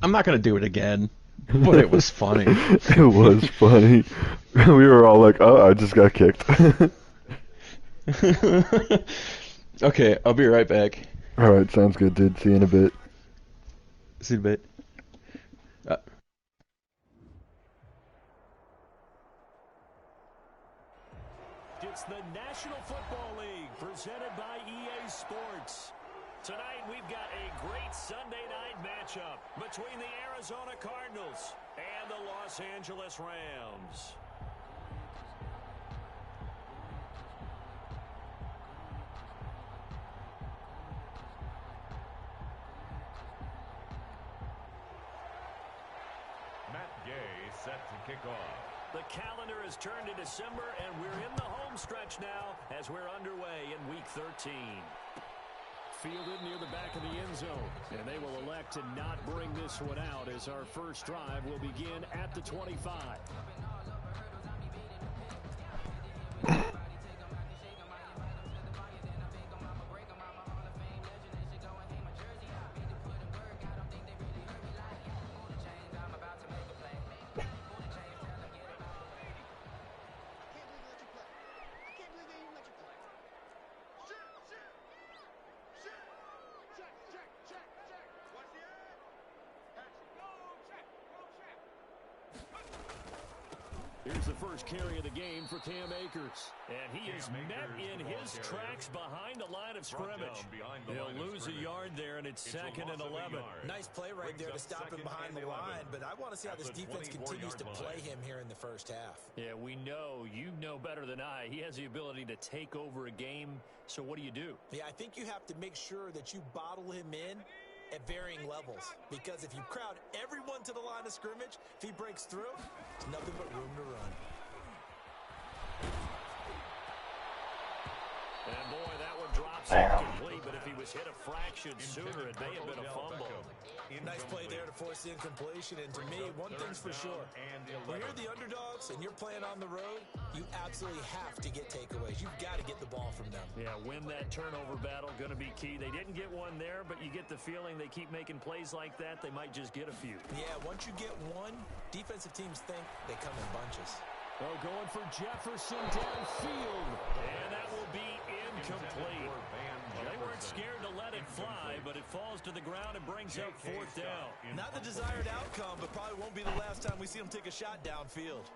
I'm not gonna do it again, but it was funny. It was funny. We were all like, "Oh, I just got kicked." Okay, I'll be right back. All right, sounds good, dude. See you in a bit. See you in a bit. Uh, It's the National Football League presented by EA Sports. Tonight we've got a great Sunday night matchup between the Arizona Cardinals and the Los Angeles Rams. Matt Gay set to kick off. The calendar has turned to December, and we're in the home stretch now as we're underway in Week 13. Fielded near the back of the end zone, and they will elect to not bring this one out as our first drive will begin at the 25. Here's the first carry of the game for Cam Akers. And he is met in his tracks behind the line of scrimmage. He'll lose a yard there, and it's second and 11. Nice play right there to stop him behind the line, but I want to see how this defense continues to play him here in the first half. Yeah, we know, you know better than I, he has the ability to take over a game, so what do you do? Yeah, I think you have to make sure that you bottle him in at varying levels, because if you crowd everyone to the line of scrimmage, if he breaks through, there's nothing but room to run. And boy, that one drops incomplete, but if he was hit a fraction sooner, it may have been a fumble. Nice play there to force the incompletion, and to me, one thing's for sure. When you're the underdogs and you're playing on the road, you absolutely have to get takeaways. You've got to get the ball from them. Yeah, win that turnover battle, going to be key. They didn't get one there, but you get the feeling they keep making plays like that, they might just get a few. Yeah, once you get one, defensive teams think they come in bunches. Oh, going for Jefferson downfield, and that will be incomplete. Well, they weren't scared to let it fly, but it falls to the ground and brings up fourth down. Not the desired outcome, but probably won't be the last time we see him take a shot downfield.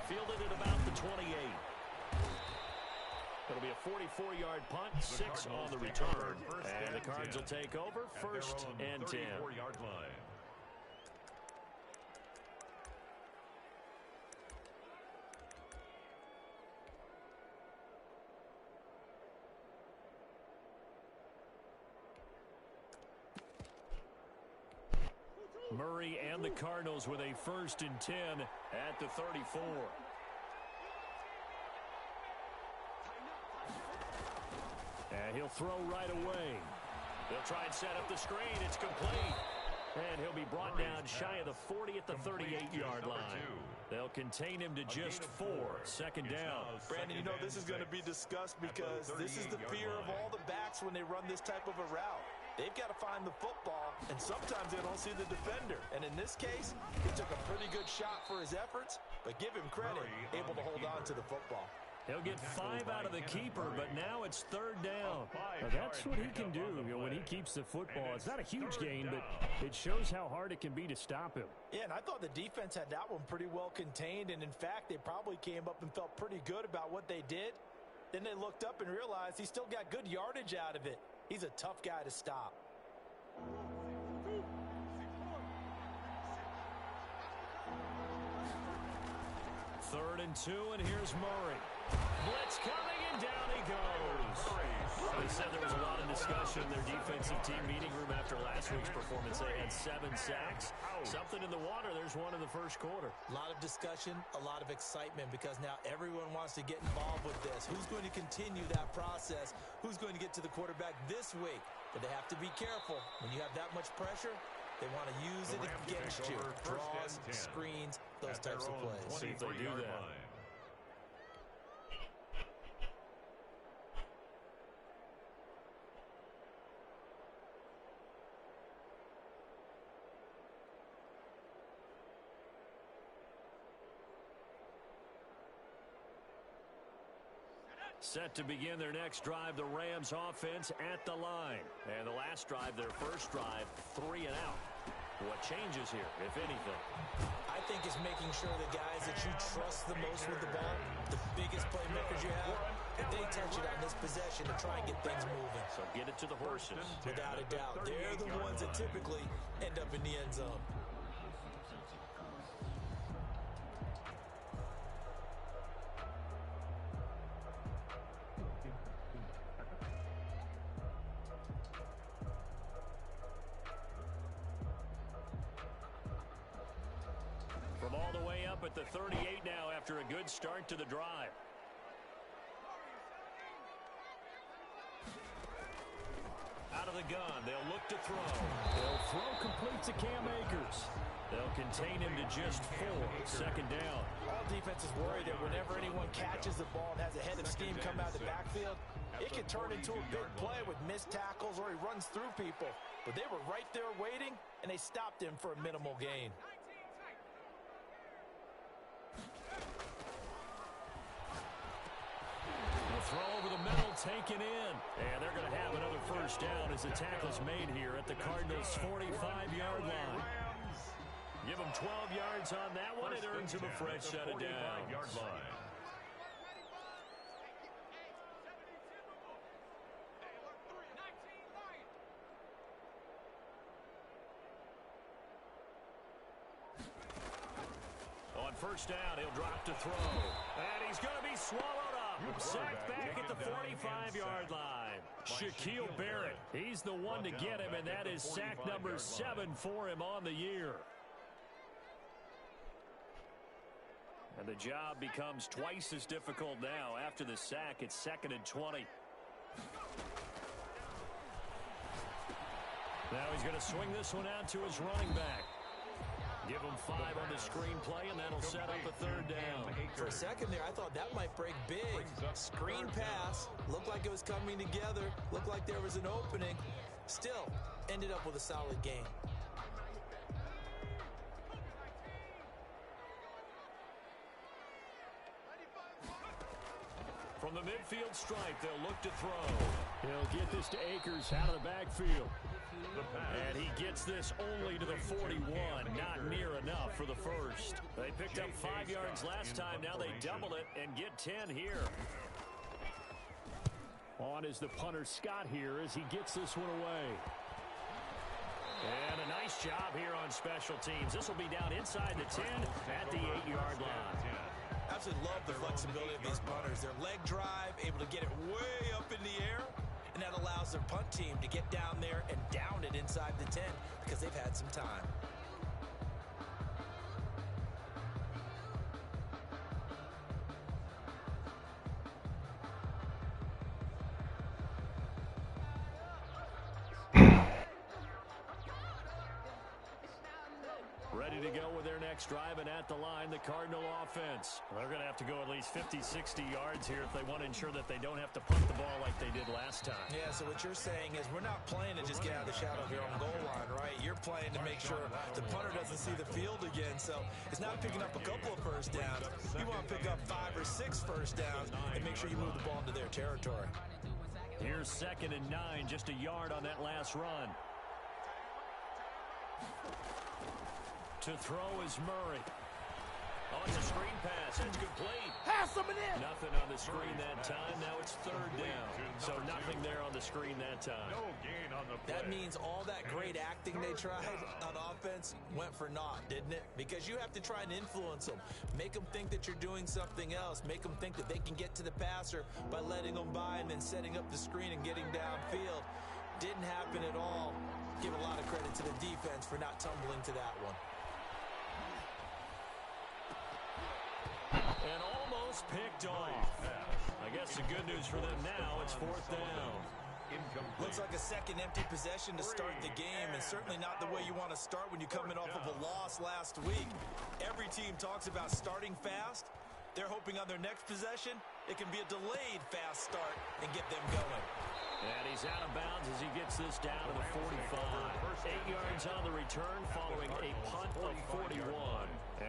Fielded at about the 28. It'll be a 44-yard punt, 6 on the return. And the Cards will take over, first and 10. Murray and the Cardinals with a first and 10 at the 34. And he'll throw right away. They'll try and set up the screen. It's complete. And he'll be brought down shy of the 40 at the 38-yard line. They'll contain him to just 4. Second down. Brandon, you know this is going to be discussed because this is the fear of all the backs when they run this type of a route. They've got to find the football, and sometimes they don't see the defender. And in this case, he took a pretty good shot for his efforts, but give him credit, able to hold on to the football. He'll get 5 out of the keeper, but now it's third down. Now that's what he can do, when he keeps the football. It's not a huge gain, but it shows how hard it can be to stop him. Yeah, and I thought the defense had that one pretty well contained, and in fact, they probably came up and felt pretty good about what they did. Then they looked up and realized he still got good yardage out of it. He's a tough guy to stop. Third and 2, and here's Murray. Blitz coming, and down he goes. They said there was a lot of discussion in their defensive team meeting room after last week's performance. They had 7 sacks. Something in the water. There's one in the first quarter. A lot of discussion, a lot of excitement, because now everyone wants to get involved with this. Who's going to continue that process? Who's going to get to the quarterback this week? But they have to be careful. When you have that much pressure, they want to use it against you. Draws, screens, those types of plays. See if they do that. Set to begin their next drive, the Rams offense at the line. And the last drive, their first drive, 3 and out. What changes here, if anything? I think it's making sure the guys that you trust the most with the ball, the biggest playmakers you have, they touch it on this possession to try and get things moving. So get it to the horses. Without a doubt. They're the ones that typically end up in the end zone. From all the way up at the 38 now after a good start to the drive. Out of the gun, they'll look to throw. They'll throw complete to Cam Akers. They'll contain him to just 4. Second down. All defenses worry that whenever anyone catches the ball and has a head of steam come out of the backfield, it can turn into a big play with missed tackles or he runs through people. But they were right there waiting, and they stopped him for a minimal gain. Throw over the middle, taken in. And they're going to have another first down as the tackle's made here at the Cardinals' 45-yard line. Give them 12 yards on that one. It earns him a fresh set of downs. On first down, he'll drop to throw. And he's going to be swallowed up. Sacked back at the 45-yard line. Shaquille Barrett, he's the one to get him, and that is sack number 7 for him on the year. And the job becomes twice as difficult now. After the sack, it's 2nd and 20. Now he's going to swing this one out to his running back. Give him 5 on the screen play, and that'll set up a 3rd down. For a second there, I thought that might break big. Screen pass. Looked like it was coming together. Looked like there was an opening. Still, ended up with a solid gain. From the midfield stripe, they'll look to throw. He'll get this to Akers out of the backfield. And he gets this only to the 41. Not near enough for the first. They picked up 5 yards last time. Now they double it and get 10 here. On is the punter Scott here as he gets this one away. And a nice job here on special teams. This will be down inside the 10 at the 8-yard line. Absolutely love the flexibility of these punters. Their leg drive, able to get it way up in the air, and that allows their punt team to get down there and down it inside the 10 because they've had some time. Ready to go with their next drive, and at the line, the Cardinal offense. They're going to have to go at least 50, 60 yards here if they want to ensure that they don't have to punt the ball like they did last time. Yeah, so what you're saying is we're not playing to just get out of the shadow of your own goal line, right? You're playing to make sure the punter doesn't see the field again. So it's not picking up a couple of first downs. You want to pick up 5 or 6 first downs and make sure you move the ball into their territory. Here's 2nd and 9, just a yard on that last run. To throw is Murray. Oh, it's a screen pass. It's complete. Pass them in. Nothing on the screen that time. Now it's 3rd down. So nothing there on the screen that time. No gain on the play. That means all that great acting they tried on offense went for naught, didn't it? Because you have to try and influence them. Make them think that you're doing something else. Make them think that they can get to the passer by letting them by and then setting up the screen and getting downfield. Didn't happen at all. Give a lot of credit to the defense for not tumbling to that one. And almost picked off. I guess the good news for them now, it's 4th down. Looks like a second empty possession to start the game, and certainly not the way you want to start when you're coming off of a loss last week. Every team talks about starting fast. They're hoping on their next possession, it can be a delayed fast start and get them going. And he's out of bounds as he gets this down to the 45. 8 yards on the return following a punt of 41.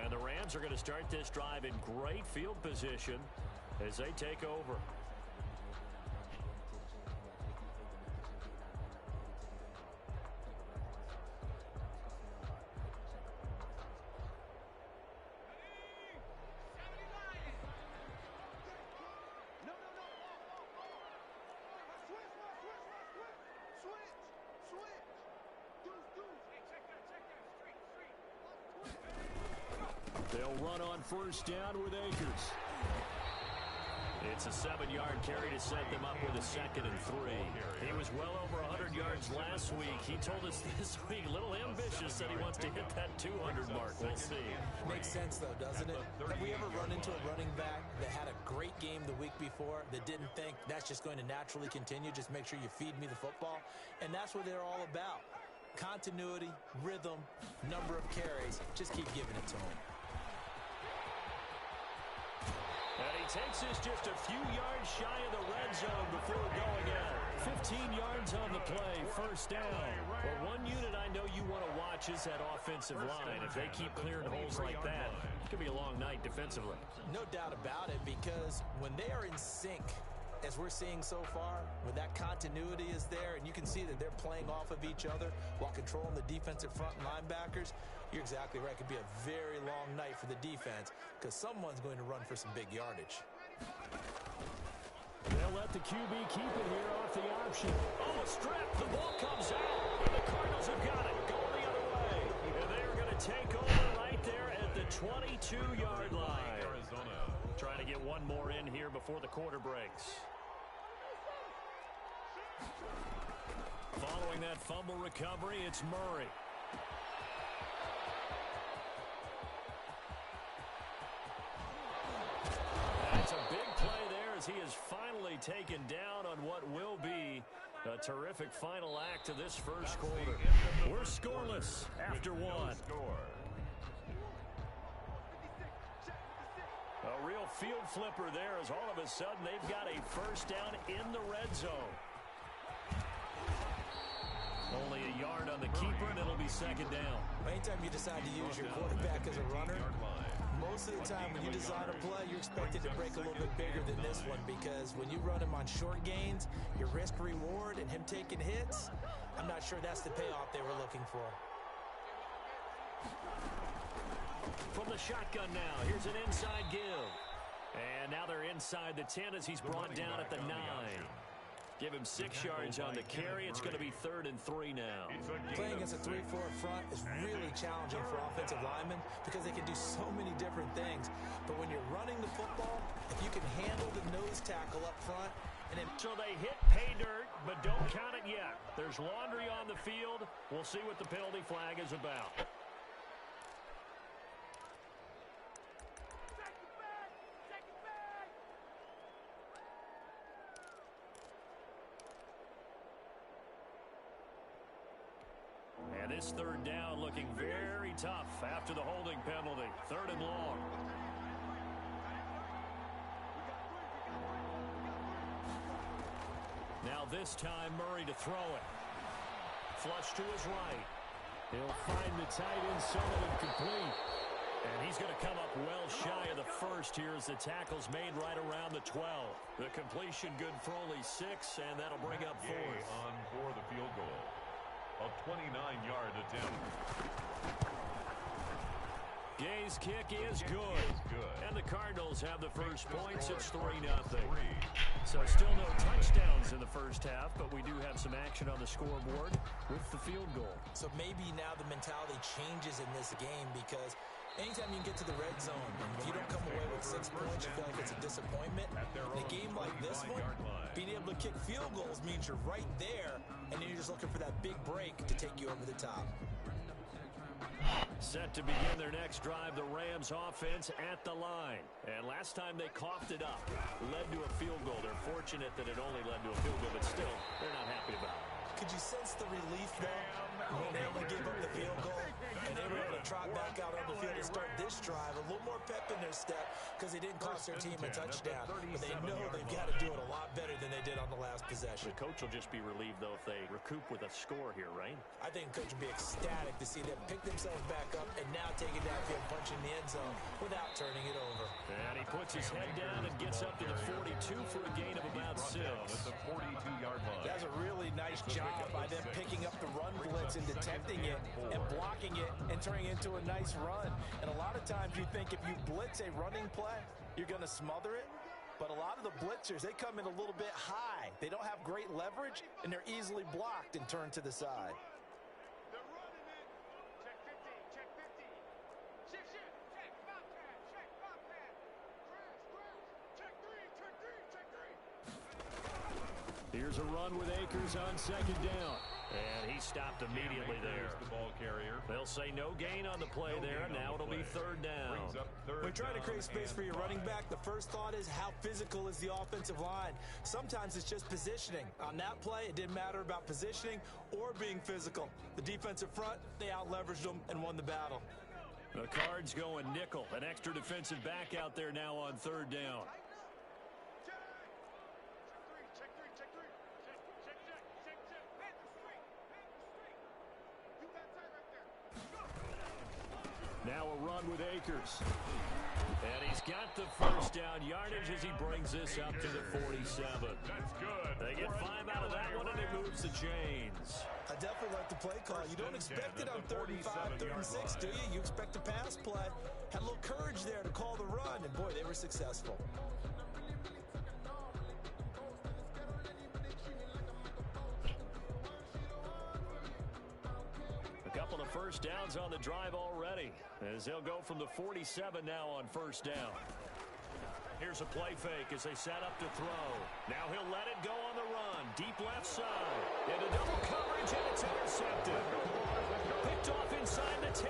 And the Rams are going to start this drive in great field position as they take over. They'll run on first down with Akers. It's a 7-yard carry to set them up with a 2nd and 3. He was well over 100 yards last week. He told us this week, a little ambitious, that he wants to hit that 200 mark. We'll see. Makes sense, though, doesn't it? Have we ever run into a running back that had a great game the week before that didn't think that's just going to naturally continue? Just make sure you feed me the football. And that's what they're all about. Continuity, rhythm, number of carries. Just keep giving it to him. And he takes us just a few yards shy of the red zone before going out. 15 yards on the play, first down. Well, one unit I know you want to watch is that offensive line. If they keep clearing holes like that, it could be a long night defensively. No doubt about it, because when they are in sync, as we're seeing so far, when that continuity is there and you can see that they're playing off of each other while controlling the defensive front linebackers, you're exactly right. It could be a very long night for the defense because someone's going to run for some big yardage. They'll let the QB keep it here off the option. Oh, a strip. The ball comes out, and the Cardinals have got it. Going the other way. And they're going to take over right there at the 22-yard line. Trying to get one more in here before the quarter breaks. Following that fumble recovery, it's Murray. That's a big play there as he is finally taken down on what will be a terrific final act of this first quarter. We're scoreless after one. A real field flipper there as all of a sudden they've got a first down in the red zone. Only a yard on the keeper, and it'll be second down. Anytime you decide to use your quarterback as a runner, most of the time when you design a play, you're expected to break a little bit bigger than this one because when you run him on short gains, your risk-reward and him taking hits, I'm not sure that's the payoff they were looking for. From the shotgun now, here's an inside give. And now they're inside the 10 as he's brought down at the 9. Give him 6 yards on the carry. It's going to be 3rd and 3 now. Playing against a 3-4 front is really challenging for offensive linemen because they can do so many different things. But when you're running the football, if you can handle the nose tackle up front, and then so they hit pay dirt, but don't count it yet. There's laundry on the field. We'll see what the penalty flag is about. And this 3rd down looking very tough after the holding penalty. 3rd and long. Now this time Murray to throw it. Flush to his right. He'll find the tight end zone and complete. And he's going to come up well shy of the first here as the tackle's made right around the 12. The completion good for only 6, and that'll bring up 4th. On for the field goal. A 29-yard attempt. Gay's kick is good. And the Cardinals have the first points. It's 3-0. So still no touchdowns in the first half, but we do have some action on the scoreboard with the field goal. So maybe now the mentality changes in this game because anytime you can get to the red zone, and if you don't come away with 6 points, you feel like it's a disappointment. In a game like this one, being able to kick field goals means you're right there, and then you're just looking for that big break to take you over the top. Set to begin their next drive, the Rams offense at the line. And last time they coughed it up, led to a field goal. They're fortunate that it only led to a field goal, but still, they're not happy about it. Could you sense the relief, though, when they only gave up the field goal? And they were able to trot back out on the field and start this drive. A little more pep in their step because they didn't cost their team a touchdown. But they know they've got to do it a lot better than they did on the last possession. The coach will just be relieved, though, if they recoup with a score here, right? I think the coach will be ecstatic to see them pick themselves back up and now take it downfield, punch in the end zone without turning it over. And he puts his head down and gets up to the 42 for a gain of about 6. At the 42-yard line. That's a really nice job by them picking up the run blitz and detecting it and blocking it and turning it into a nice run. And a lot of times you think if you blitz a running play, you're going to smother it. But a lot of the blitzers, they come in a little bit high. They don't have great leverage, and they're easily blocked and turned to the side. Here's a run with Akers on second down. And he stopped immediately there. The ball carrier. They'll say no gain on the play there, and now it'll be third down. When trying to create space for your running back, the first thought is how physical is the offensive line. Sometimes it's just positioning. On that play, it didn't matter about positioning or being physical. The defensive front, they out-leveraged them and won the battle. The Cards going nickel. An extra defensive back out there now on third down. Now a run with Akers. And he's got the first down yardage as he brings this up to the 47. That's good. They get 5 out of that one, and it moves the chains. I definitely like the play call. You don't expect it on 35, 36, do you? You expect a pass play. Had a little courage there to call the run, and boy, they were successful. A couple of first downs on the drive already, as they'll go from the 47 now on first down. Here's a play fake as they set up to throw. Now he'll let it go on the run. Deep left side. Into double coverage, and it's intercepted. Picked off inside the 10.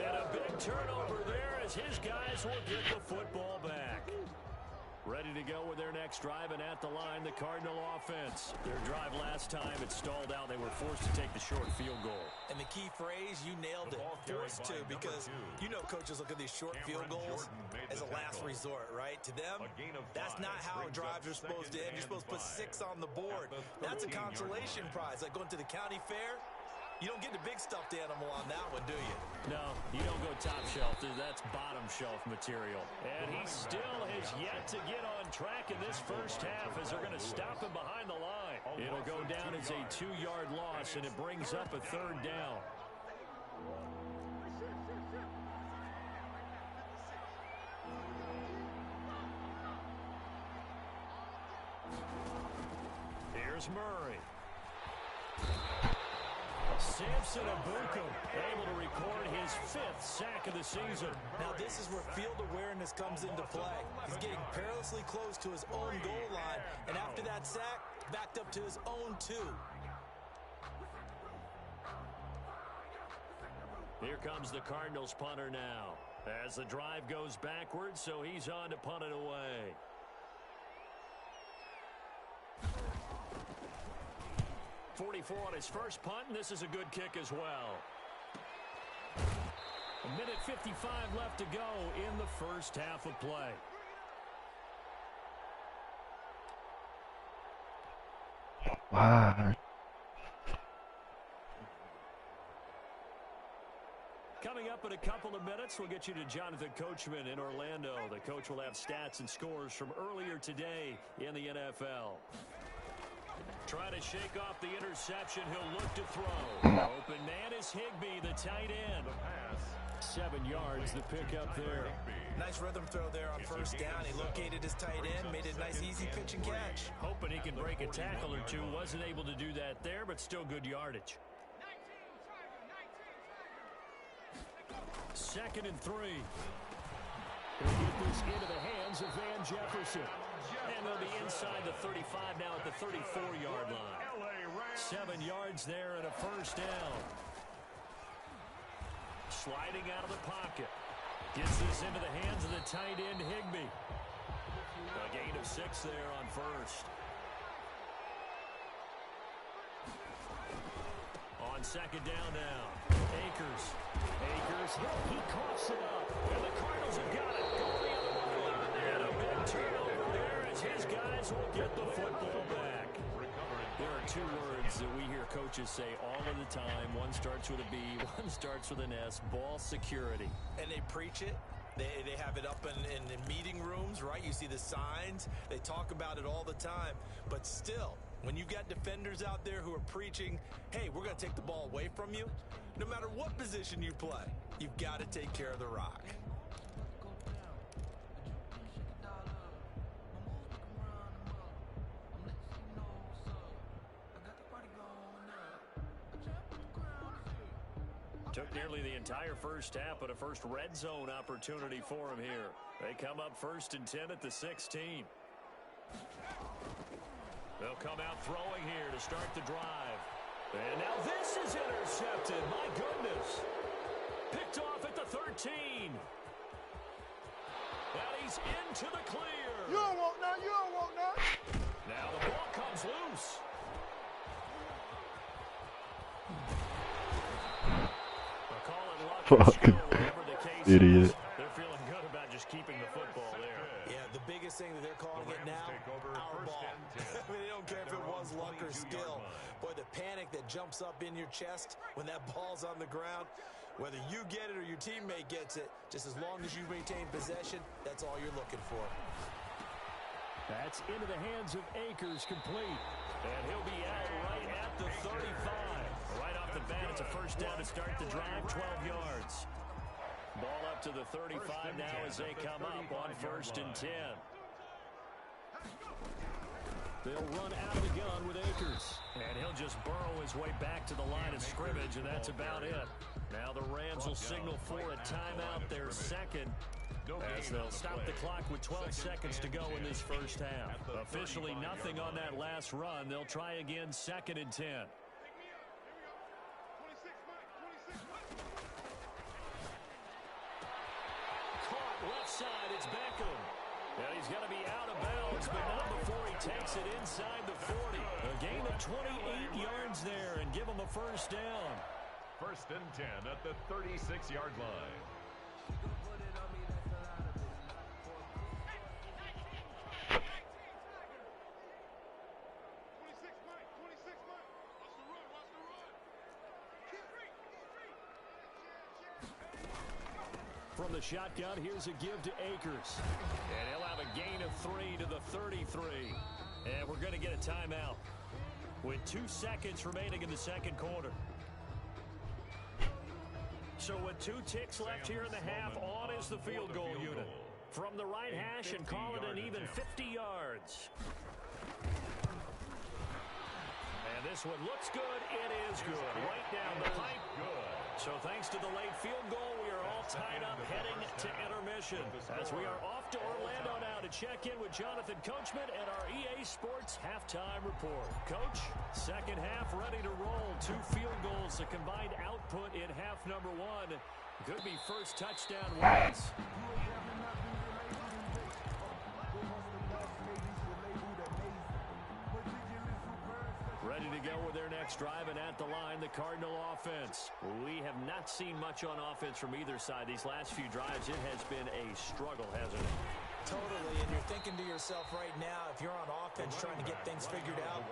And a big turnover there as his guys will get the football back. Ready to go with their next drive, and at the line, the Cardinal offense. Their drive last time, it stalled out. They were forced to take the short field goal. And the key phrase, you nailed it, forced to, because you know coaches look at these short field goals as a last resort, right? To them, that's not how drives are supposed to end. You're supposed to put 6 on the board. That's a consolation prize, like going to the county fair. You don't get the big stuffed animal on that one, do you? No, you don't go top shelf. That's bottom shelf material. And he still has yet to get on track in this first half as they're going to stop him behind the line. It'll go down as a 2-yard loss, and it brings up a third down. Here's Murray. Samson Abukum able to record his 5th sack of the season. Now this is where field awareness comes into play. He's getting perilously close to his own goal line, and after that sack, backed up to his own 2. Here comes the Cardinals punter now, as the drive goes backwards, so he's on to punt it away. .44 on his first punt, and this is a good kick as well. A minute 55 left to go in the first half of play. Wow. Coming up in a couple of minutes, we'll get you to Jonathan Coachman in Orlando. The coach will have stats and scores from earlier today in the NFL. Trying to shake off the interception. He'll look to throw. Open man is Higbee, the tight end. 7 yards, the pickup there. Nice rhythm throw there on first down. He located his tight end, made it a nice, easy pitch and catch. Hoping he can break a tackle or two. Wasn't able to do that there, but still good yardage. 2nd and 3. He'll get this into the hands of Van Jefferson. And they'll be inside the 35 now at the 34-yard line. 7 yards there and a first down. Sliding out of the pocket. Gets this into the hands of the tight end, Higbee. A gain of 6 there on first. On second down now. Akers. He coughs it up. And the Cardinals have got it. Go the other way. And a big turnover there as his guys will get the football back. There are 2 words that we hear coaches say all of the time. One starts with a B, one starts with an S. Ball security. And they preach it. They have it up in meeting rooms, right? You see the signs. They talk about it all the time. But still, when you've got defenders out there who are preaching, hey, we're going to take the ball away from you, no matter what position you play, you've got to take care of the rock. Took nearly the entire first half, but a first red zone opportunity for him here. They come up 1st and 10 at the 16. They'll come out throwing here to start the drive. And now this is intercepted. My goodness. Picked off at the 13. And he's into the clear. You don't want none. You don't want none. Now the ball comes loose. They'll call it luck or Fucking skill, whatever the case idiot. is. They're feeling good about just keeping the football there. Yeah, the biggest thing that they're calling it now, our ball. I mean, they don't care if it was luck or skill. Boy, the panic that jumps up in your chest when that ball's on the ground, whether you get it or your teammate gets it, just as long as you maintain possession, that's all you're looking for. That's into the hands of Akers, complete. And he'll be out right at the 35. Right off the bat, it's a first down to start the drive, 12 yards. Ball up to the 35 now as they come up on 1st and 10. They'll run out of the gun with Akers. And he'll just burrow his way back to the line of scrimmage, and that's about it. Now the Rams will signal for a timeout, their second, as they'll stop the clock with 12 seconds to go in this first half. Officially nothing on that last run. They'll try again, 2nd and 10. Caught left side, it's Beckham. And he's going to be out of bounds, but not before he takes it inside the 40. A gain of 28 yards there and give him a first down. 1st and 10 at the 36-yard line. From the shotgun, here's a give to Akers. And he'll have a gain of 3 to the 33. And we're going to get a timeout with 2 seconds remaining in the second quarter. So with 2 ticks left here in the half, on is the field goal unit. From the right hash and call it an even 50 yards. And this one looks good. It is good. Right down the pipe. Good. So thanks to the late field goal, we are all tied up heading to intermission. As we are off to Orlando now to check in with Jonathan Coachman and our EA Sports halftime report. Coach, second half ready to roll. 2 field goals, the combined output in half number 1. Could be first touchdown wins. Ready to go with their next drive, and at the line, the Cardinal offense. We have not seen much on offense from either side. These last few drives, it has been a struggle, hasn't it? Totally, and you're thinking to yourself right now, if you're on offense trying to get things figured out,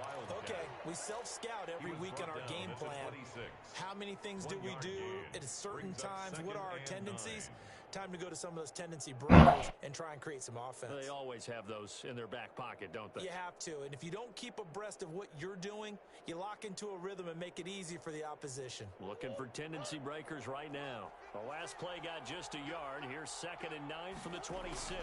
okay, we self-scout every week on our game plan. How many things do we do at certain times? What are our tendencies? Time to go to some of those tendency breakers and try and create some offense. They always have those in their back pocket, don't they? You have to, and if you don't keep abreast of what you're doing, you lock into a rhythm and make it easy for the opposition. Looking for tendency breakers right now. The last play got just a yard. Here's 2nd and 9 from the 26.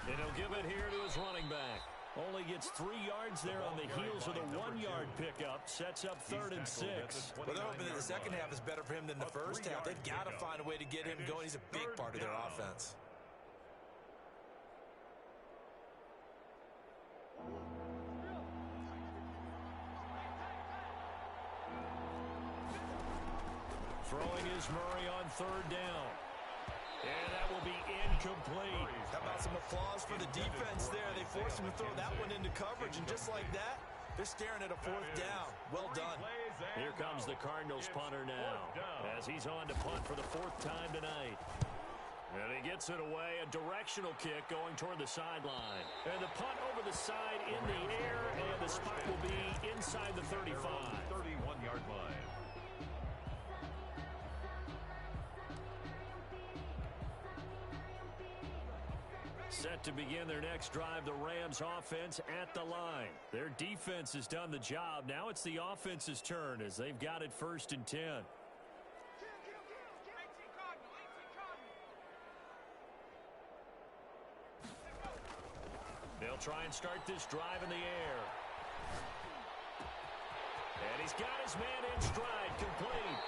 And he'll give it here to his running back. Only gets 3 yards there on the heels of the 1-yard pickup. Sets up 3rd and 6. Well, they're hoping that the second half is better for him than the first half. They've got to find a way to get him going. He's a big part of their offense. Throwing is Murray on 3rd down. And that will be incomplete. How about some applause for the defense there? They forced him to throw that one into coverage, and just like that, they're staring at a 4th down. Well done. Here comes the Cardinals punter now, as he's on to punt for the 4th time tonight. And he gets it away, a directional kick going toward the sideline. And the punt over the side in the air, and the spot will be inside the 35. 31-yard line. Set to begin their next drive, the Rams offense at the line. Their defense has done the job. Now it's the offense's turn as they've got it 1st and 10. They'll try and start this drive in the air. And he's got his man in stride, complete.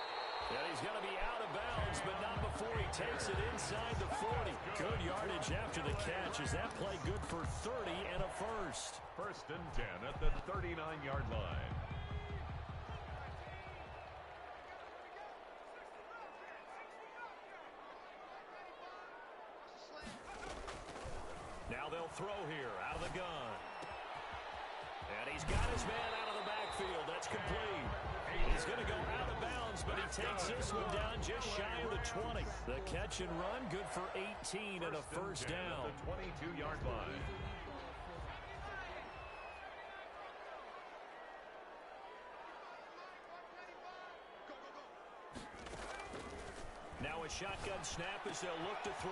And he's going to be out of bounds, but not before he takes it inside the 40. Good yardage after the catch. Is that play good for 30 and a first? 1st and 10 at the 39-yard line. Now they'll throw here out of the gun. And he's got his man out of the backfield. That's complete. He's going to go out of bounds, but he takes this one down just shy of the 20. The catch and run, good for 18 and a first down. The 22-yard line. Now a shotgun snap as they'll look to throw.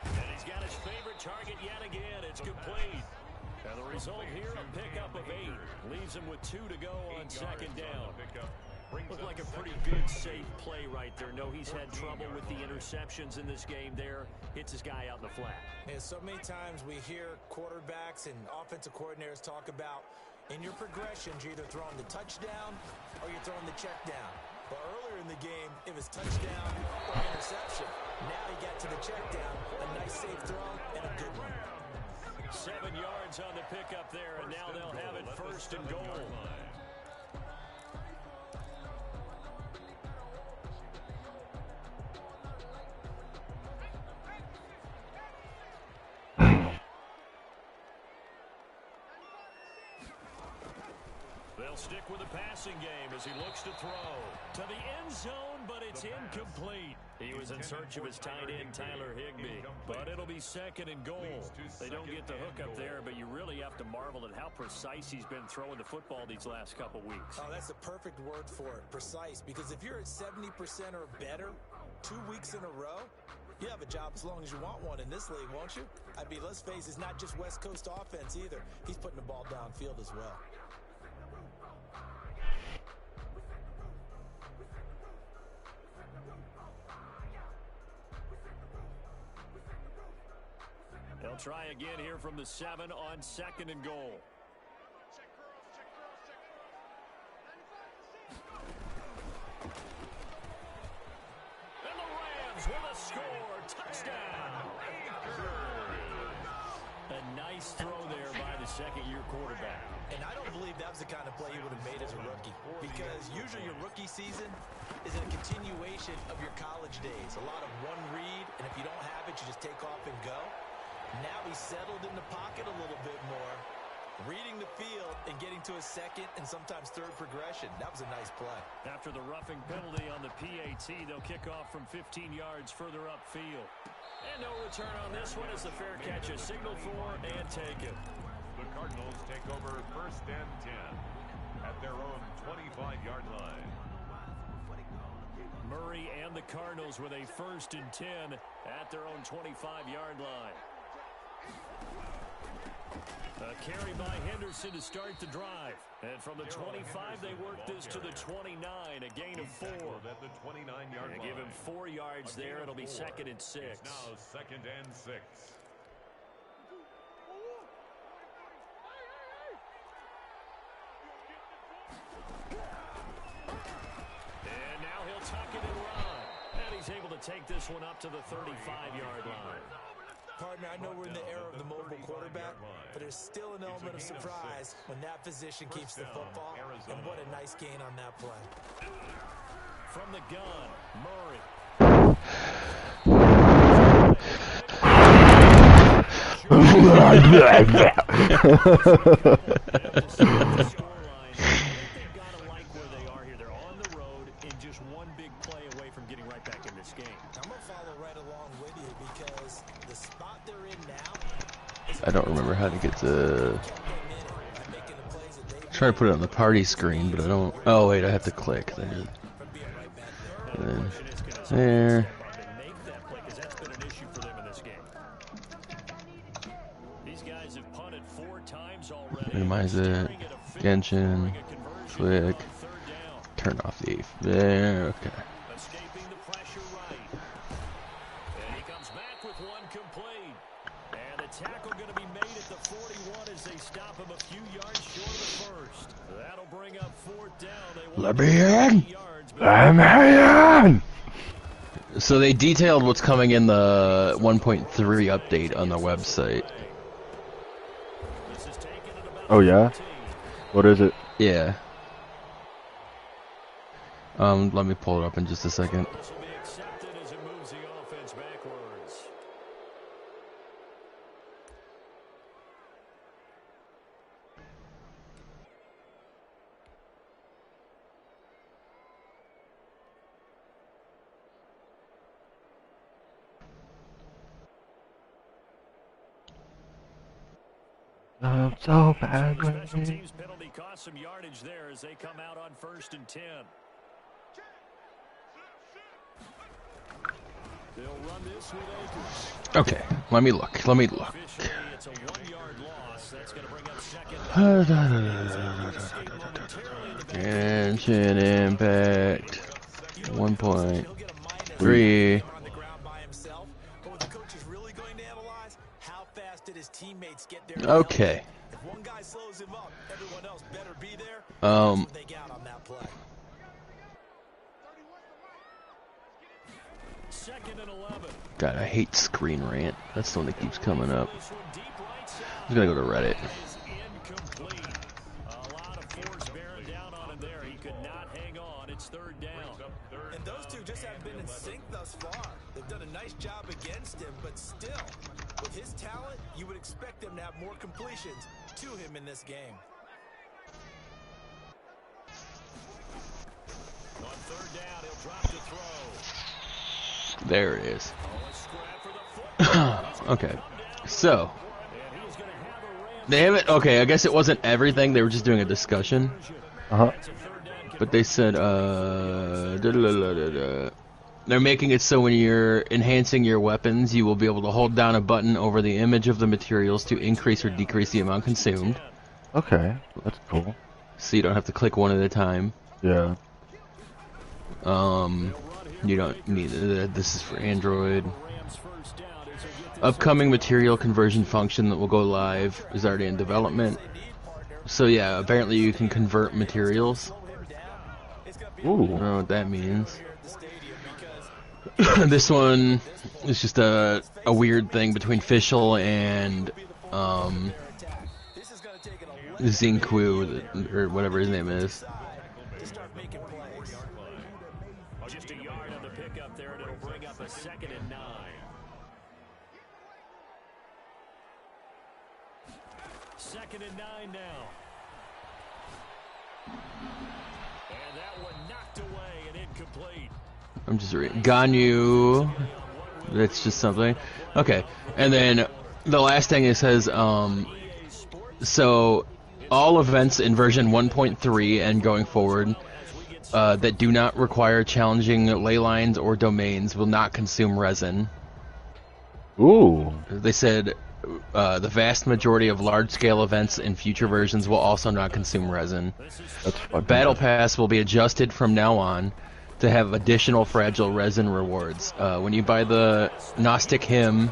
And he's got his favorite target yet again. It's complete. And the result here, a pickup of 8. Leaves him with 2 to go on 2nd down. Looked like a pretty good, safe play right there. No, he's had trouble with the interceptions in this game there. Hits his guy out in the flat. And so many times we hear quarterbacks and offensive coordinators talk about in your progressions, you're either throwing the touchdown or you're throwing the check down. But earlier in the game, it was touchdown or interception. Now he got to the check down, a nice safe throw, and a good one. 7 yards on the pickup there, and now they'll have it 1st and goal. They'll stick with the passing game as he looks to throw to the end zone, but it's incomplete. He was in search of his tight end, Tyler Higbee, but it'll be 2nd and goal. They don't get the hook up there, but you really have to marvel at how precise he's been throwing the football these last couple weeks. Oh, that's the perfect word for it, precise, because if you're at 70% or better 2 weeks in a row, you have a job as long as you want one in this league, won't you? I mean, let's face it, it's not just West Coast offense either. He's putting the ball downfield as well. They'll try again here from the 7 on 2nd and goal. And the Rams with a score. Touchdown. A nice throw there by the 2nd-year quarterback. And I don't believe that was the kind of play he would have made as a rookie, because usually your rookie season is a continuation of your college days. A lot of one read, and if you don't have it, you just take off and go. Now he's settled in the pocket a little bit more, reading the field and getting to a 2nd and sometimes 3rd progression. That was a nice play. After the roughing penalty on the PAT, they'll kick off from 15 yards further upfield. And no return on this one as the fair catch is signaled for and taken. The Cardinals take over 1st and 10 at their own 25-yard line. Murray and the Cardinals with a 1st and 10 at their own 25-yard line. A carry by Henderson to start the drive. And from the 25, they work this to the 29, a gain of 4. At the 29-yard line. Give him 4 yards there. It'll be 2nd and 6. It's now 2nd and 6. And now he'll tuck it and run. And he's able to take this one up to the 35-yard line. Partner, I know we're in the era of the mobile quarterback, but there's still an element of surprise when that physician keeps the football. And what a nice gain on that play. From the gun, Murray. I don't remember how to get to... Try to put it on the party screen, but I don't... Oh, wait, I have to click. And then there. Minimize it. Genshin. Click. Turn off the... There, okay. Tackle going to be made at the 41 as they stop him a few yards short of the first. That'll bring up 4th down. Let me in! Yards, let me in! So they detailed what's coming in the 1.3 update on the website. Oh yeah? What is it? Yeah. Let me pull it up in just a second. This will be accepted as it moves the offense backwards. I'm so bad. Special teams penalty cost some yardage there as they come out on 1st and 10. They'll run this with Akers. Okay, let me look. Let me look. Officially, it's a 1-yard loss. That's going to bring up 2nd. Genshin Impact 1.3. On the ground by himself. But what the coach is really going to analyze, how fast did his teammates get there? Okay. If one guy slows him up, everyone else better be there. They got on that play. 2nd and 11. God, I hate Screen Rant. That's the one that keeps coming up. I'm gonna go to Reddit. Is incomplete. A lot of force bearing down on him there. He could not hang on. It's 3rd down. And those two just haven't been in sync thus far. They've done a nice job against him, but still, with his talent, you would expect them to have more completions to him in this game. On 3rd down, he'll drop to throw. There it is. Oh, a scrap for the football. Okay, so And he's going to have a Rams. they haven't. Okay, I guess it wasn't everything. They were just doing a discussion. Uh-huh. It's a 3rd down. But they said, they're making it so when you're enhancing your weapons, you will be able to hold down a button over the image of the materials to increase or decrease the amount consumed. Okay, that's cool. So you don't have to click one at a time. Yeah. You don't need this is for Android. Rams 1st down as they get this. Upcoming material conversion function that will go live is already in development. So yeah, apparently you can convert materials. I don't Ooh. know what that means. This one is just a weird thing between Fischl and Zinquo, or whatever his name is. Just a yard on the pickup there, and it'll bring up a 2nd and 9. 2nd and 9 now. And that one knocked away and incomplete. I'm just reading. Ganyu. That's just something. Okay. And then the last thing it says, so all events in version 1.3 and going forward that do not require challenging ley lines or domains will not consume resin. Ooh. They said the vast majority of large-scale events in future versions will also not consume resin. That's fucking Battle good. Pass will be adjusted from now on to have additional fragile resin rewards. When you buy the Gnostic Hymn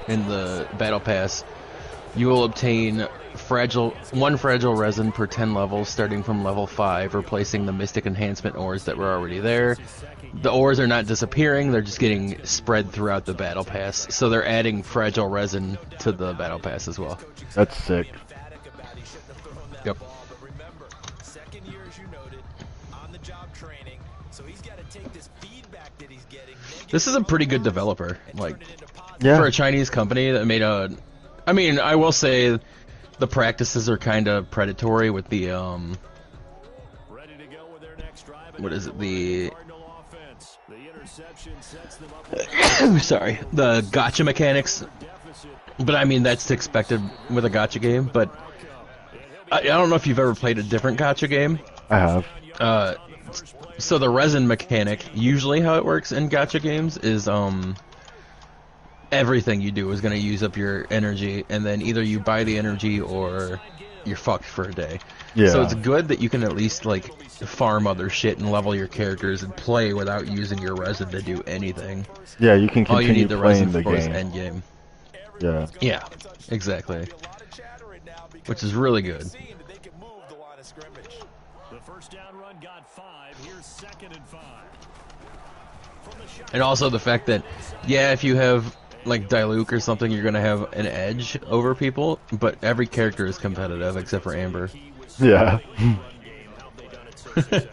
in the Battle Pass, you will obtain one fragile resin per 10 levels, starting from level 5, replacing the Mystic Enhancement ores that were already there. The ores are not disappearing, they're just getting spread throughout the Battle Pass, so they're adding fragile resin to the Battle Pass as well. That's sick. Yep. But remember, 2nd year, as you noted, on-the-job training, so he's got to take this feedback that he's getting. This is a pretty good developer, like, Yeah. for a Chinese company that made a... I mean, I will say the practices are kind of predatory with the, Ready to go with their next drive. what is it, the... Cardinal offense. The interception sets them up. sorry, the gotcha mechanics. Deficit. But I mean, that's expected with a gotcha game, but I don't know if you've ever played a different gotcha game. I have. So the resin mechanic, usually how it works in gotcha games is, everything you do is going to use up your energy, and then either you buy the energy or you're fucked for a day. Yeah. So it's good that you can at least, like, farm other shit and level your characters and play without using your resin to do anything. Yeah, you can All you continue need the playing resin the for is game. end game. Yeah. Yeah, exactly. Which is really good. The 1st down run got 5. Here's 2nd and 5. And also the fact that, yeah, if you have like Diluc or something, you're gonna have an edge over people. But every character is competitive except for Amber. Yeah. To me, it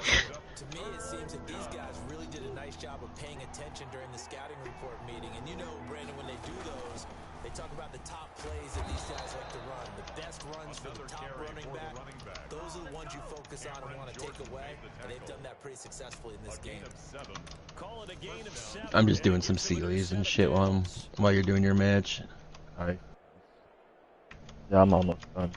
seems that these guys really did a nice job of paying attention during the scouting report meeting. And you know, Brandon, when they do those, they talk about the top plays that these guys like to run, the best runs for the top running back. Those are the ones you focus on and want to take away, and they've done that pretty successfully in this game. I'm just doing some Sealies and shit while you're doing your match. Alright. Yeah, I'm almost done.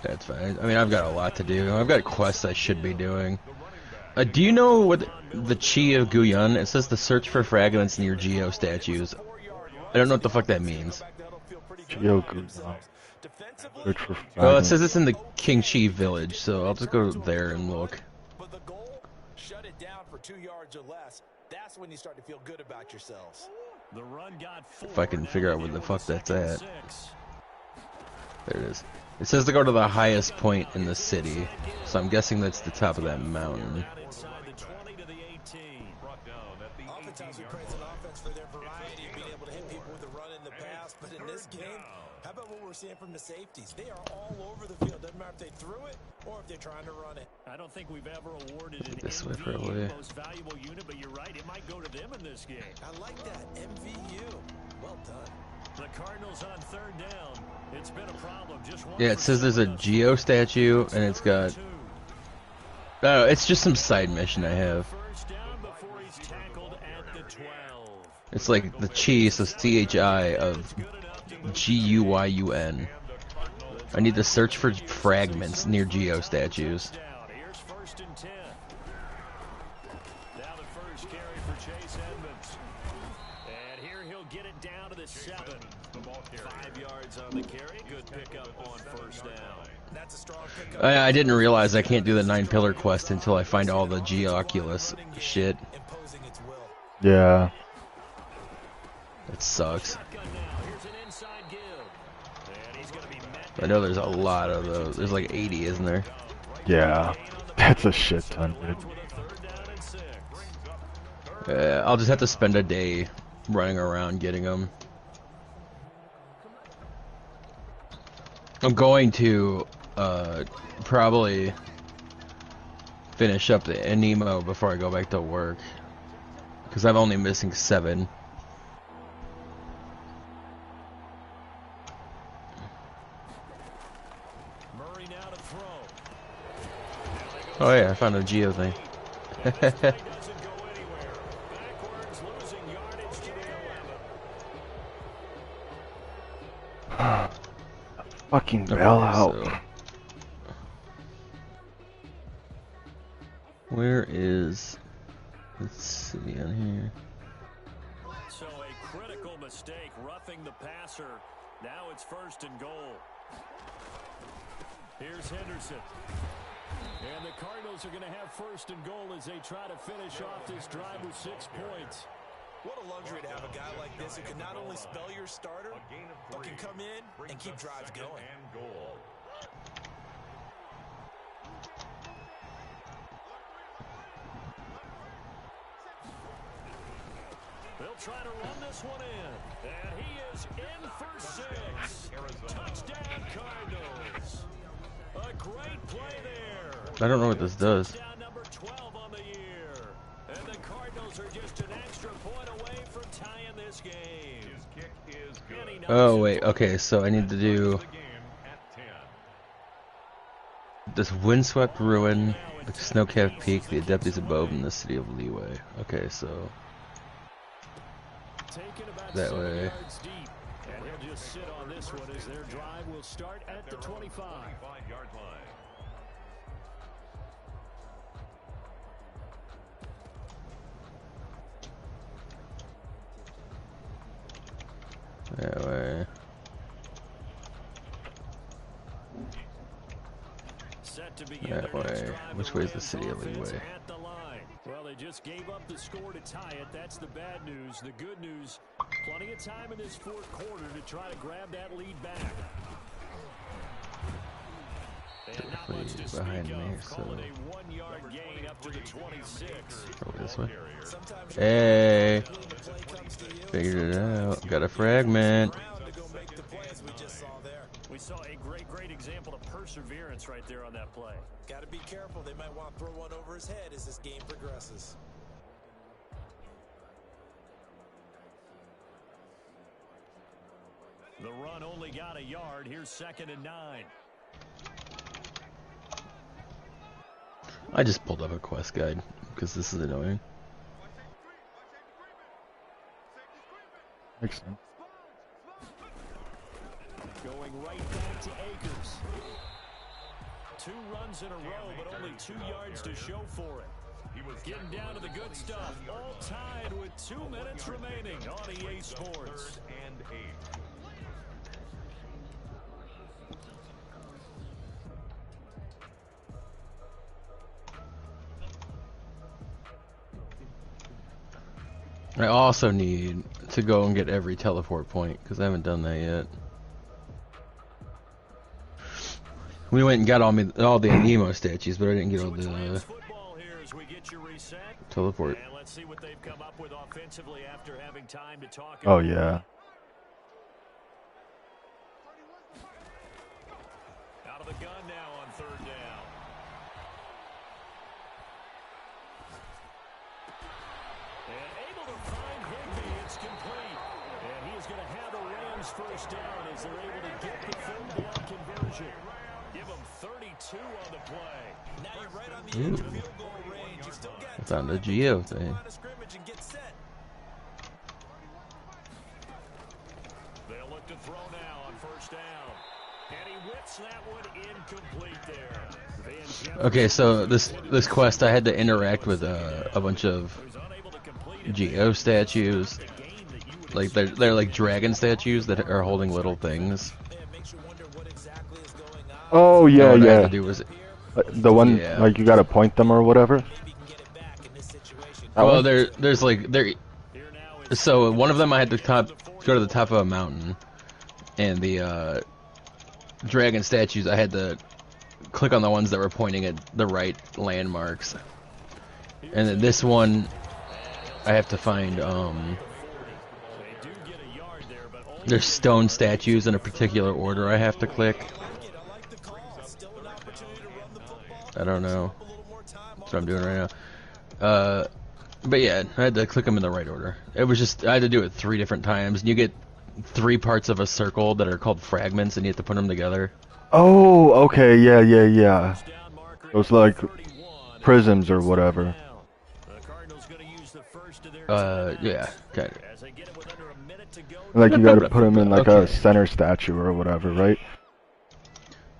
That's fine. I mean, I've got a lot to do. I've got quests I should be doing. Do you know what the Chi of Guyan? It says to search for fragments near Geo statues. I don't know what the fuck that means. Geo Guyan. Search for Well, it fragments. says it's in the King Chi village, so I'll just go there and look. But the goal, shut it down for 2 yards or less. That's when you start to feel good about yourselves. The run got If I can figure out where the fuck that's at. There it is. It says to go to the highest point in the city, so I'm guessing that's the top of that mountain. Oftentimes we praise an offense for their variety of being able to hit people with a run in the past, but in this game, how about what we're seeing from the safeties? They are all over the field. Doesn't matter if they threw it or if they're trying to run it. I don't think we've ever awarded an This way for a MVU, way. most valuable unit, but you're right, it might go to them in this game. I like that. MVU. Well done. The Cardinals on third down. It's been a problem. Just one Yeah, it for says there's a seven. Geo statue, and it's got... Oh, it's just some side mission I have. First down before he's tackled at the 12. It's like the Chi, so C-H-I of G-U-Y-U-N. I need to search for fragments near Geo statues. Here's first and 10. Now the first carry for Chase Edmonds. And here he'll get it down to the 7. 5 yards on the carry. Good pickup on first down. That's a strong pickup. I didn't realize I can't do the 9 pillar quest until I find all the Geoculus shit. Imposing its will. Yeah. It sucks. Shotgun now. Here's an inside give. And he's going to be met. I know there's a lot of those. There's like 80, isn't there? Yeah. That's a shit ton, dude. With a third down and 6. I'll just have to spend a day running around getting them. I'm going to probably finish up the Anemo before I go back to work, because I'm only missing 7. Murray now to throw. Oh yeah, I found a Geo thing. Doesn't go anywhere. Backwards, losing yardage to the 11. Fucking bail out. So, where is... Let's see on here. So a critical mistake, roughing the passer. Now it's first and goal. Here's Henderson. And the Cardinals are going to have first and goal as they try to finish off this drive with 6 points. What a luxury to have a guy like this who can not only spell your starter, but can come in and keep drives going. They'll try to run this one in. And he is in for 6. Touchdown Cardinals. A great play there. I don't know what this does. Touchdown number 12 on the year. And the Cardinals are just an extra point away from tying this game. His kick is good. And he knocks Oh it wait, okay, so I need to do The game at 10. this windswept ruin, the snow-capped peak, the adeptus abode, and the city of Leeway. Okay, so taken about that 7 way. yards deep. And he'll just sit on this one as their drive will start at the 25. 25-yard line. that way. Set to begin That their next way. drive, Which the way is the Rams city of offense Leeway? at the line. Well, they just gave up the score to tie it. That's the bad news. The good news, plenty of time in this fourth quarter to try to grab that lead back. And not Definitely much to behind speak me, of. so Calling a 1-yard gain up to the 26. probably this way. Sometimes Hey, the play comes to you, figured it sometimes out. Got a you fragment. ground to go make the play as we just saw there. We saw a great example of perseverance right there on that play. Got to be careful. They might want to throw one over his head as this game progresses. The run only got a yard. Here's 2nd and 9. I just pulled up a quest guide because this is annoying. Makes sense. Going right back to Akers. 2 runs in a row, but only 2 yards to show for it. Getting down to the good stuff. All tied with 2 minutes remaining on EA Sports. And 8. I also need to go and get every teleport point because I haven't done that yet. We went and got all the Nemo statues, but I didn't get all the Football here as we get you reset. teleport. And let's see what they've come up with offensively after having time to talk. Oh yeah. Out of the gun now on 3rd down. And able to find Higby. It's complete. And he is going to have the Rams first down as they're able to get the 3rd down conversion. Give them 32 on the play. Now you're right on the edge of field goal range. You still got I found a Geo thing. line of scrimmage and get set. They'll look to throw now on 1st down. And he whips that one incomplete there. Van Jefferson Okay, so this quest I had to interact with a bunch of was unable to complete it. Geo statues. The game that you would Like they're like dragon statues that are holding little things. Man, it makes you wonder what exactly is going on. Oh And yeah, what I had yeah. to do was, The one Yeah. like you gotta point them or whatever. Maybe you can get it back in this situation. That well, one? there's like there. here now is So one of them I had to go to the top of a mountain, and the dragon statues I had to click on the ones that were pointing at the right landmarks. And then this one I have to find they do get a yard there, but only there's stone statues in a particular order I have to click. I like the call. Still an opportunity to run the football. I don't know. A little more time. That's what I'm doing right now. But yeah, I had to click them in the right order. It was just, I had to do it 3 different times. And you get 3 parts of a circle that are called fragments, and you have to put them together. Oh, okay, yeah, yeah, yeah. down marker. Those like 31. prisms or whatever. The Cardinals going to use the first of their Yeah, kind of. as they get it with under a minute to go. Like you gotta put them in like a Okay. center statue or whatever, right?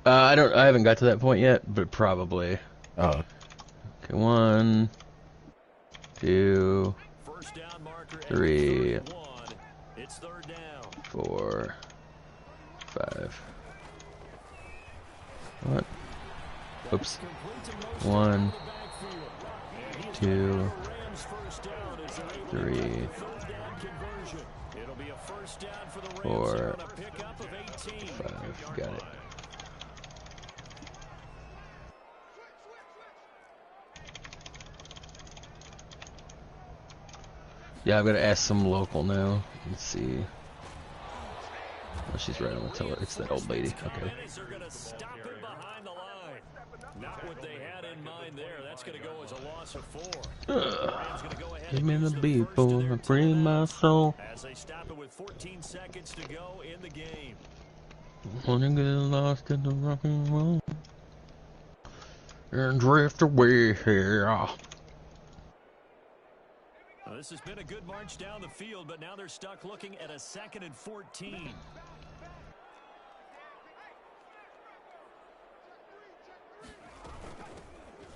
I haven't got to that point yet, but probably. Oh, Okay, 1, 2, First down marker at 3, 31. It's 3rd down. 4, 5. What? Oops. 1, 2, Rams first down as they're able to 3, get the 3rd down conversion. It'll be a first down for the Rams 4, here on a pickup of 18. 5. Got it. Yeah, I'm gonna ask some local now. Let's see. Oh, she's right on the teller. It's that old lady. Okay. Minutes are going to stop him behind the line. Not what they had in mind there. That's going to go as a loss of 4. Rams going to go ahead Give and me use the the beat, first of boy. their Free my timeouts soul. as they stop it with 14 seconds to go in the game. Wanna get lost in the rock and roll and drift away here. Well, this has been a good march down the field, but now they're stuck looking at a 2nd and 14.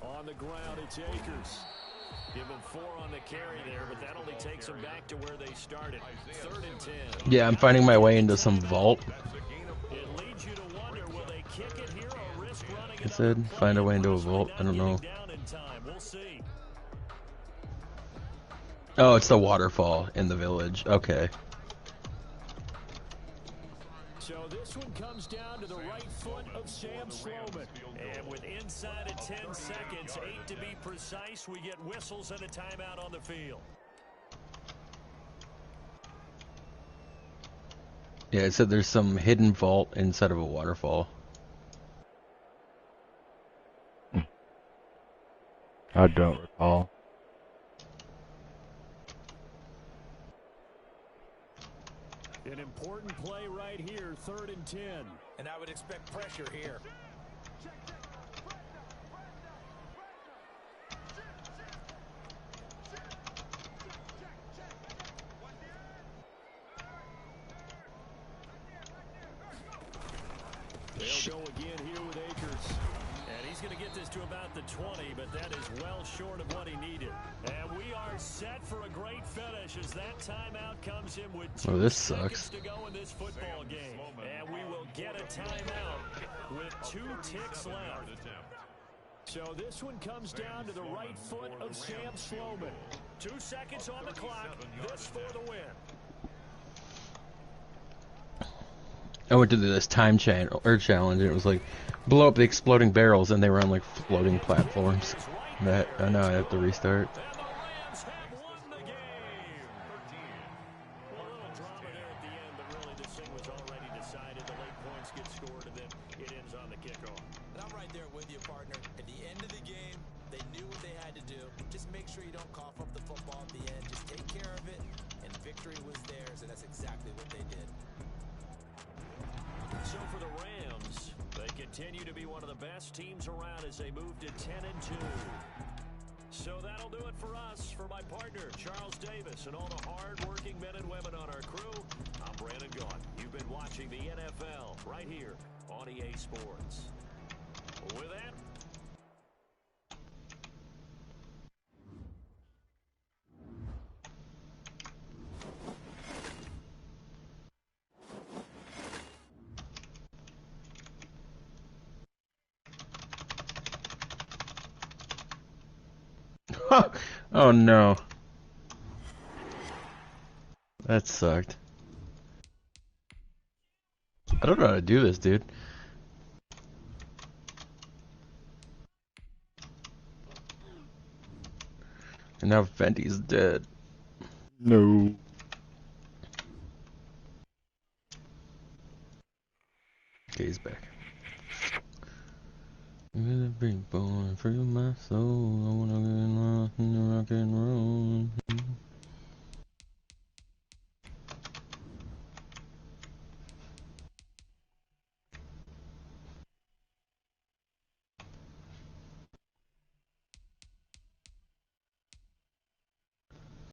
On the ground, it's Akers. Give him 4 on the carry there, but that only takes them back to where they started. 3rd and 10. Yeah, I'm finding my way into some vault. It leads you to wonder, will they kick it here or risk running I it said, up? find a way into a vault. I don't know. Down in time. We'll see. Oh, it's the waterfall in the village. Okay. So this one comes down to the right foot of Sam Sloman. And with inside of 10 seconds, 8 to be precise, we get whistles and a timeout on the field. Yeah, it said there's some hidden vault inside of a waterfall. I don't recall. An important play right here, 3rd and 10. And I would expect pressure here. They'll go again here with Akers. And he's going to get this to about the 20, but that is well short of what he needed. And we are set for a great finish as that timeout comes in with 2 seconds to go in this football game. And we will get a timeout with 2 ticks left. So this one comes down to the right foot of Sam Sloman. 2 seconds on the clock. This for the win. I went to this time challenge, and it was like, blow up the exploding barrels, and they were on like floating platforms. That I know I have to restart. And the Rams have won the game. Well, a little drama there at the end, but really this thing was already decided. The late points get scored, and then it ends on the kickoff. And I'm right there with you, partner. At the end of the game, they knew what they had to do. Just make sure you don't cough up the football at the end. Just take care of it, and victory was theirs, and that's exactly what they did. So for the Rams, they continue to be one of the best teams around as they move to 10-2. So that'll do it for us. For my partner, Charles Davis, and all the hard-working men and women on our crew, I'm Brandon Gaughan. You've been watching the NFL right here on EA Sports. With that, Oh no. That sucked. I don't know how to do this, dude. And now Fenty's dead. No. Okay, he's back. I'm a big boy, free my soul. I wanna get lost in the rock and roll.